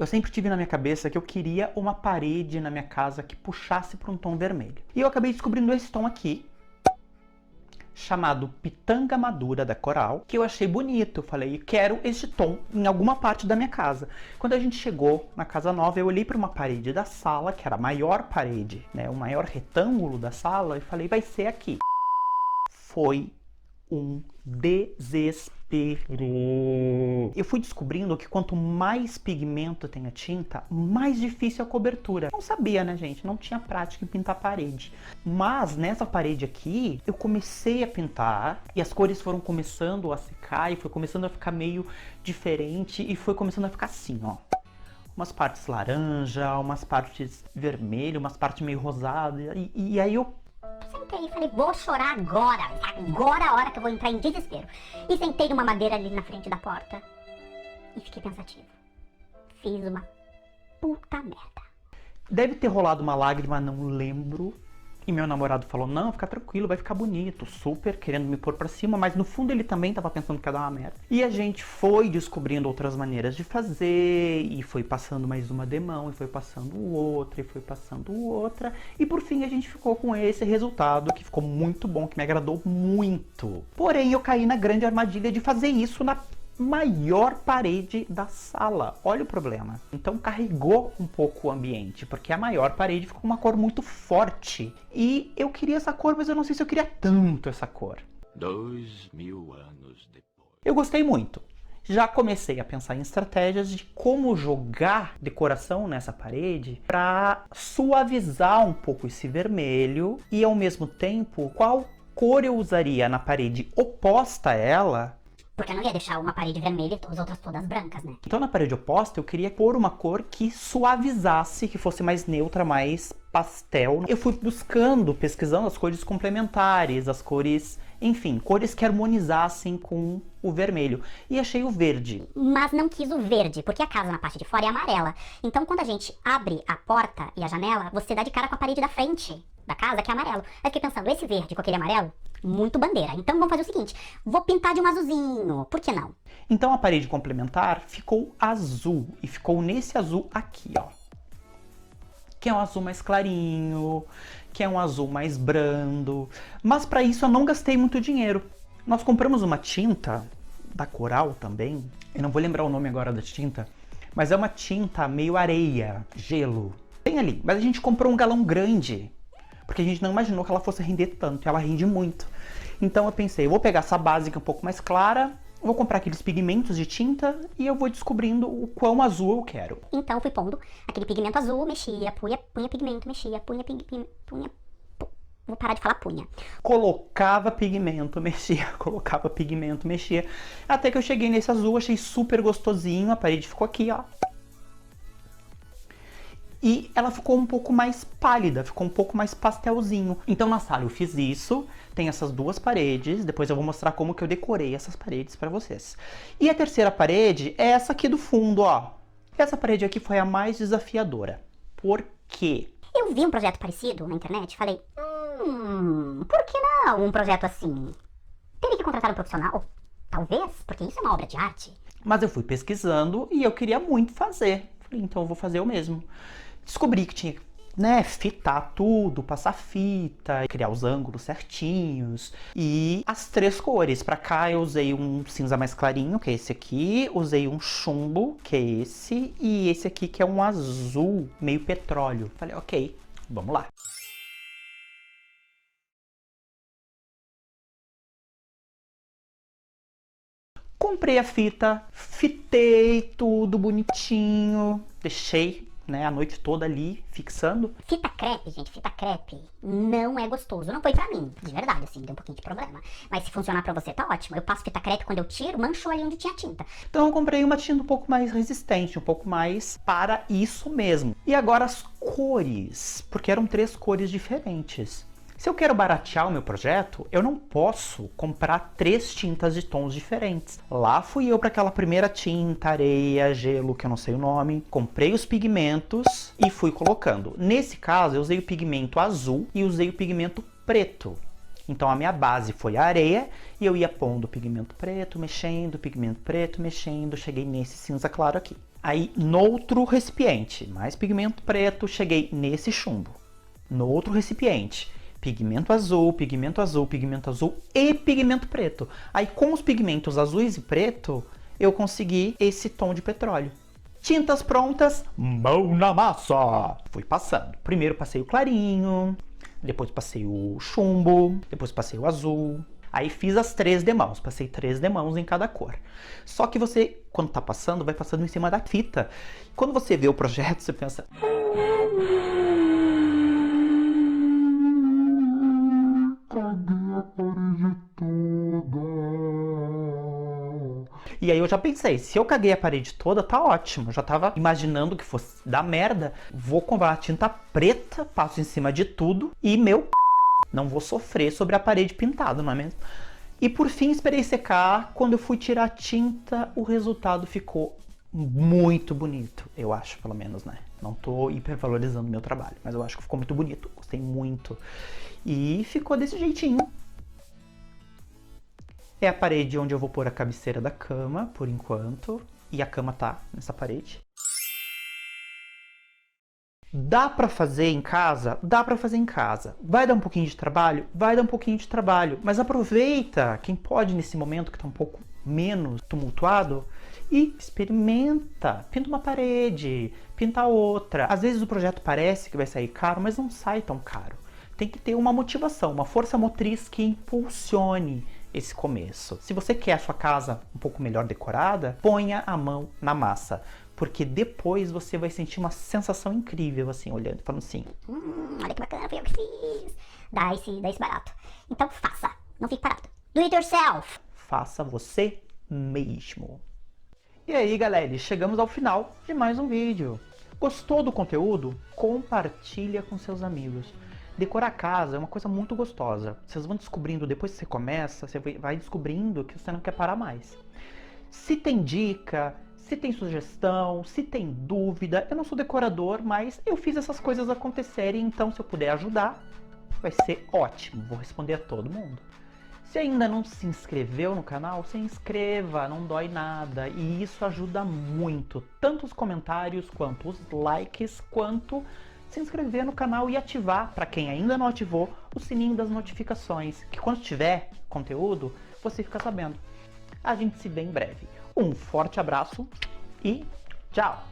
Eu sempre tive na minha cabeça que eu queria uma parede na minha casa que puxasse para um tom vermelho. E eu acabei descobrindo esse tom aqui, chamado Pitanga Madura da Coral, que eu achei bonito. Eu falei, quero este tom em alguma parte da minha casa. Quando a gente chegou na casa nova, eu olhei para uma parede da sala, que era a maior parede, né, o maior retângulo da sala, e falei, vai ser aqui. Foi um desespero. Eu fui descobrindo que quanto mais pigmento tem a tinta, mais difícil a cobertura. Não sabia, né, gente? Não tinha prática em pintar parede. Mas nessa parede aqui, eu comecei a pintar e as cores foram começando a secar e foi começando a ficar meio diferente e foi começando a ficar assim, ó. Umas partes laranja, umas partes vermelho, umas partes meio rosada. E aí eu sentei e falei, vou chorar agora. Agora é a hora que eu vou entrar em desespero. E sentei numa madeira ali na frente da porta e fiquei pensativo. Fiz uma puta merda. Deve ter rolado uma lágrima, não lembro. E meu namorado falou, não, fica tranquilo, vai ficar bonito. Super querendo me pôr pra cima, mas no fundo ele também tava pensando que ia dar uma merda. E a gente foi descobrindo outras maneiras de fazer, e foi passando mais uma demão, e foi passando outra, e foi passando outra. E por fim a gente ficou com esse resultado, que ficou muito bom, que me agradou muito. Porém eu caí na grande armadilha de fazer isso na maior parede da sala. Olha o problema. Então carregou um pouco o ambiente, porque a maior parede ficou uma cor muito forte. E eu queria essa cor, mas eu não sei se eu queria tanto essa cor. 2000 anos depois. Eu gostei muito. Já comecei a pensar em estratégias de como jogar decoração nessa parede para suavizar um pouco esse vermelho e ao mesmo tempo qual cor eu usaria na parede oposta a ela. Porque eu não ia deixar uma parede vermelha e as outras todas brancas, né? Então na parede oposta eu queria pôr uma cor que suavizasse, que fosse mais neutra, mais pastel. Eu fui buscando, pesquisando as cores complementares, as cores, enfim, cores que harmonizassem com o vermelho. E achei o verde. Mas não quis o verde, porque a casa na parte de fora é amarela. Então quando a gente abre a porta e a janela, você dá de cara com a parede da frente da casa, que é amarelo. Aí eu fiquei pensando, esse verde com aquele amarelo, muito bandeira. Então vamos fazer o seguinte, vou pintar de um azulzinho, por que não? Então a parede complementar ficou azul, e ficou nesse azul aqui, ó. Que é um azul mais clarinho, que é um azul mais brando. Mas para isso eu não gastei muito dinheiro. Nós compramos uma tinta da Coral também, eu não vou lembrar o nome agora da tinta, mas é uma tinta meio areia, gelo. Tem ali, mas a gente comprou um galão grande, porque a gente não imaginou que ela fosse render tanto, e ela rende muito. Então eu pensei, eu vou pegar essa base que é um pouco mais clara, vou comprar aqueles pigmentos de tinta e eu vou descobrindo o quão azul eu quero. Então fui pondo aquele pigmento azul, mexia, punha pigmento, mexia, punha. Vou parar de falar punha. Colocava pigmento, mexia, colocava pigmento, mexia. Até que eu cheguei nesse azul, achei super gostosinho, a parede ficou aqui, ó. E ela ficou um pouco mais pálida, ficou um pouco mais pastelzinho. Então na sala eu fiz isso, tem essas duas paredes, depois eu vou mostrar como que eu decorei essas paredes pra vocês. E a terceira parede é essa aqui do fundo, ó. Essa parede aqui foi a mais desafiadora. Por quê? Eu vi um projeto parecido na internet e falei, por que não um projeto assim? Teria que contratar um profissional? Talvez, porque isso é uma obra de arte. Mas eu fui pesquisando e eu queria muito fazer. Falei, então eu vou fazer eu mesmo. Descobri que tinha que, né, fitar tudo, passar fita, criar os ângulos certinhos. E as três cores. Pra cá eu usei um cinza mais clarinho, que é esse aqui. Usei um chumbo, que é esse. E esse aqui, que é um azul, meio petróleo. Falei, ok, vamos lá. Comprei a fita, fitei tudo bonitinho, deixei, né, a noite toda ali, fixando. Fita crepe, gente, fita crepe não é gostoso. Não foi pra mim, de verdade, assim, deu um pouquinho de problema. Mas se funcionar pra você, tá ótimo. Eu passo fita crepe, quando eu tiro, manchou ali onde tinha tinta. Então eu comprei uma tinta um pouco mais resistente, um pouco mais para isso mesmo. E agora as cores, porque eram três cores diferentes. Se eu quero baratear o meu projeto, eu não posso comprar três tintas de tons diferentes. Lá fui eu para aquela primeira tinta, areia, gelo, que eu não sei o nome. Comprei os pigmentos e fui colocando. Nesse caso, eu usei o pigmento azul e usei o pigmento preto. Então a minha base foi a areia e eu ia pondo o pigmento preto, mexendo, cheguei nesse cinza claro aqui. Aí, no outro recipiente, mais pigmento preto, cheguei nesse chumbo. No outro recipiente, pigmento azul, pigmento azul, pigmento azul e pigmento preto. Aí, com os pigmentos azuis e preto, eu consegui esse tom de petróleo. Tintas prontas, mão na massa! Fui passando. Primeiro passei o clarinho, depois passei o chumbo, depois passei o azul. Aí fiz as 3 demãos, passei 3 demãos em cada cor. Só que você, quando tá passando, vai passando em cima da fita. Quando você vê o projeto, você pensa... Cadê a parede toda? E aí eu já pensei, se eu caguei a parede toda, tá ótimo. Eu já tava imaginando que fosse dar merda. Vou comprar uma tinta preta, passo em cima de tudo e não vou sofrer sobre a parede pintada, não é mesmo? E por fim esperei secar. Quando eu fui tirar a tinta, o resultado ficou muito bonito. Eu acho, pelo menos, né? Não tô hipervalorizando o meu trabalho, mas eu acho que ficou muito bonito. Gostei muito. E ficou desse jeitinho. É a parede onde eu vou pôr a cabeceira da cama, por enquanto. E a cama tá nessa parede. Dá pra fazer em casa? Dá pra fazer em casa. Vai dar um pouquinho de trabalho? Vai dar um pouquinho de trabalho. Mas aproveita, quem pode nesse momento que tá um pouco menos tumultuado, e experimenta. Pinta uma parede, pinta outra. Às vezes o projeto parece que vai sair caro, mas não sai tão caro. Tem que ter uma motivação, uma força motriz que impulsione esse começo. Se você quer a sua casa um pouco melhor decorada, ponha a mão na massa. Porque depois você vai sentir uma sensação incrível, assim, olhando, falando assim... olha que bacana, foi eu que fiz. Dá esse barato. Então faça, não fique parado. Do it yourself. Faça você mesmo. E aí, galera, chegamos ao final de mais um vídeo. Gostou do conteúdo? Compartilha com seus amigos. Decorar a casa é uma coisa muito gostosa. Vocês vão descobrindo, depois que você começa, você vai descobrindo que você não quer parar mais. Se tem dica... Se tem sugestão, se tem dúvida, eu não sou decorador, mas eu fiz essas coisas acontecerem, então se eu puder ajudar, vai ser ótimo, vou responder a todo mundo. Se ainda não se inscreveu no canal, se inscreva, não dói nada, e isso ajuda muito, tanto os comentários, quanto os likes, quanto se inscrever no canal e ativar, para quem ainda não ativou, o sininho das notificações, que quando tiver conteúdo, você fica sabendo. A gente se vê em breve. Um forte abraço e tchau!